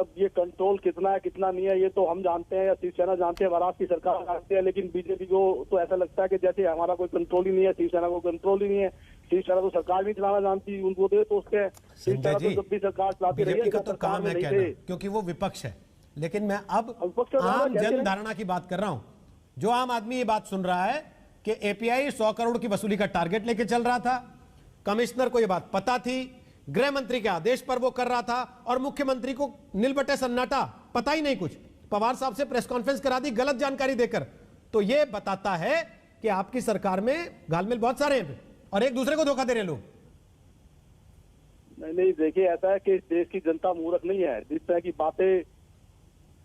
अब ये कंट्रोल कितना है कितना नहीं है ये तो हम जानते हैं या शिवसेना जानते हैं, महाराष्ट्र की सरकार जानते हैं, लेकिन बीजेपी को तो ऐसा लगता है कि जैसे हमारा कोई कंट्रोल ही नहीं है, शिवसेना को कंट्रोल ही नहीं है। शिवसेना तो सरकार नहीं चलाना जानती, उनको दे तो उसके शिवसेना तो जब भी सरकार चलाती रही है का तो काम है कहना, क्योंकि वो विपक्ष है। लेकिन मैं अब आम जन धारणा की बात कर रहा हूं। जो आम आदमी ये बात सुन रहा है कि एपीआई 100 करोड़ की वसूली का टारगेट लेके चल रहा था, कमिश्नर को यह बात पता थी, गृह मंत्री के आदेश पर वो कर रहा था, और मुख्यमंत्री को नीलबट्टे सन्नाटा, पता ही नहीं कुछ। पवार साहब से प्रेस कॉन्फ्रेंस करा दी गलत जानकारी देकर। तो यह बताता है कि आपकी सरकार में घालमेल बहुत सारे हैं और एक दूसरे को धोखा दे रहे लोग। नहीं, देखिए ऐसा है कि देश की जनता मूर्ख नहीं है। जिस तरह की बातें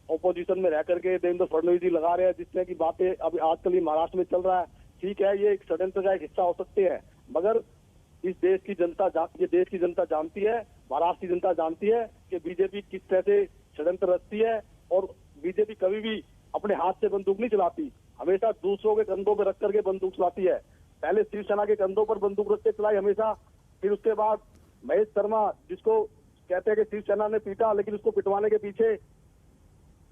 ऑपोजिशन में रह करके देवेंद्र फडणवीस जी लगा रहे हैं, जिस तरह की बातें अभी आजकल ये महाराष्ट्र में चल रहा है, ठीक है ये एक षड्यंत्र का एक हिस्सा हो सकते हैं, मगर इस देश की जनता जानती है, महाराष्ट्र की जनता जानती है कि बीजेपी किस तरह से षड्यंत्र रचती है। और बीजेपी कभी भी अपने हाथ से बंदूक नहीं चलाती, हमेशा दूसरों के कंधों पर रख करके बंदूक चलाती है। पहले शिवसेना के कंधों पर बंदूक रख के चलाई हमेशा, फिर उसके बाद महेश शर्मा, जिसको कहते हैं कि शिवसेना ने पीटा, लेकिन उसको पिटवाने के पीछे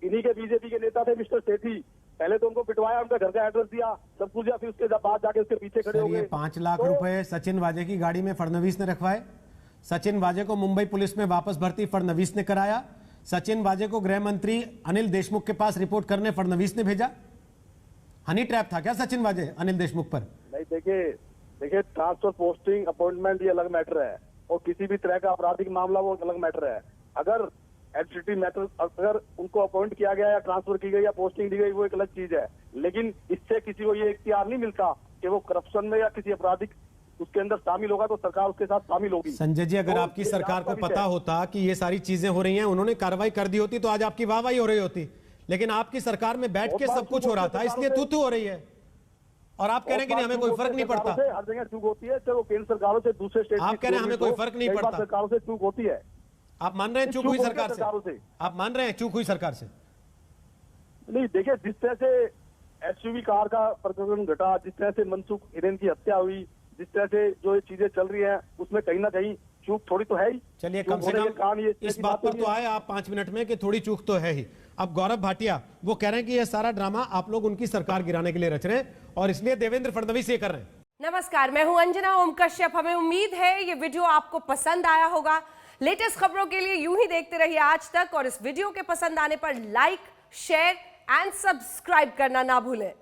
इन्हीं के बीजेपी के नेता थे मिस्टर सेठी। पहले तो उनको पिटवाया, उनका घर का एड्रेस दिया, सब कुछ दिया, फिर उसके बाद जाके उसके पीछे खड़े हो गए। 5 लाख रुपए सचिन वाजे की गाड़ी में फडणवीस ने रखवाए। सचिन वाजे को मुंबई पुलिस में वापस भर्ती फडणवीस ने कराया। सचिन वाजे को गृह मंत्री अनिल देशमुख के पास रिपोर्ट करने फडणवीस ने भेजा। हनी ट्रैप था क्या सचिन वाजे अनिल देशमुख पर? नहीं, देखिए ट्रांसफर, पोस्टिंग, अपॉइंटमेंट ये अलग मैटर है, और किसी भी तरह का आपराधिक मामला वो अलग मैटर है। अगर एडमिनिस्ट्रेटिव मैटर, अगर उनको अपॉइंट किया गया या ट्रांसफर की गई या पोस्टिंग दी गई, वो एक अलग चीज है, लेकिन इससे किसी को ये इख्तियार नहीं मिलता कि वो करप्शन में या किसी आपराधिक उसके अंदर शामिल होगा तो सरकार उसके साथ शामिल होगी। संजय जी, अगर आपकी सरकार को पता होता कि ये सारी चीजें हो रही हैं, उन्होंने कार्रवाई कर दी होती तो आज आपकी वाहवाही हो रही होती, लेकिन आपकी सरकार में बैठ के सब कुछ हो रहा था, इसलिए तू हो रही है। और आप कह रहे हैं कि हमें कोई फर्क नहीं पड़ता। हर जगह चूक होती है, चाहे वो केंद्र सरकारों से, दूसरे स्टेट, आप कह रहे हैं हमें कोई फर्क नहीं पड़ता। सरकारों से चूक होती है। आप मान रहे हैं चूक हुई सरकार से? आप मान रहे हैं चूक हुई सरकार से? नहीं, देखिए जिस तरह से एसयूवी कार का प्रकरण घटा, जिस तरह से मनसुख हिरेन की हत्या हुई, जिस तरह से जो ये चीजें चल रही हैं, उसमें कहीं ना कहीं चूक थोड़ी तो है ही। चलिए, कम से कम इस बात पर तो आए आप 5 मिनट में कि थोड़ी चूक तो है ही। अब गौरव भाटिया वो कह रहे हैं कि यह सारा ड्रामा आप लोग उनकी सरकार गिराने के लिए रच रहे हैं और इसलिए देवेंद्र फडणवीस ये कर रहे हैं। नमस्कार, मैं हूं अंजना ओम कश्यप। हमें उम्मीद है ये वीडियो आपको पसंद आया होगा। लेटेस्ट खबरों के लिए यूं ही देखते रहिए आज तक, और इस वीडियो के पसंद आने पर लाइक, शेयर एंड सब्सक्राइब करना ना भूलें।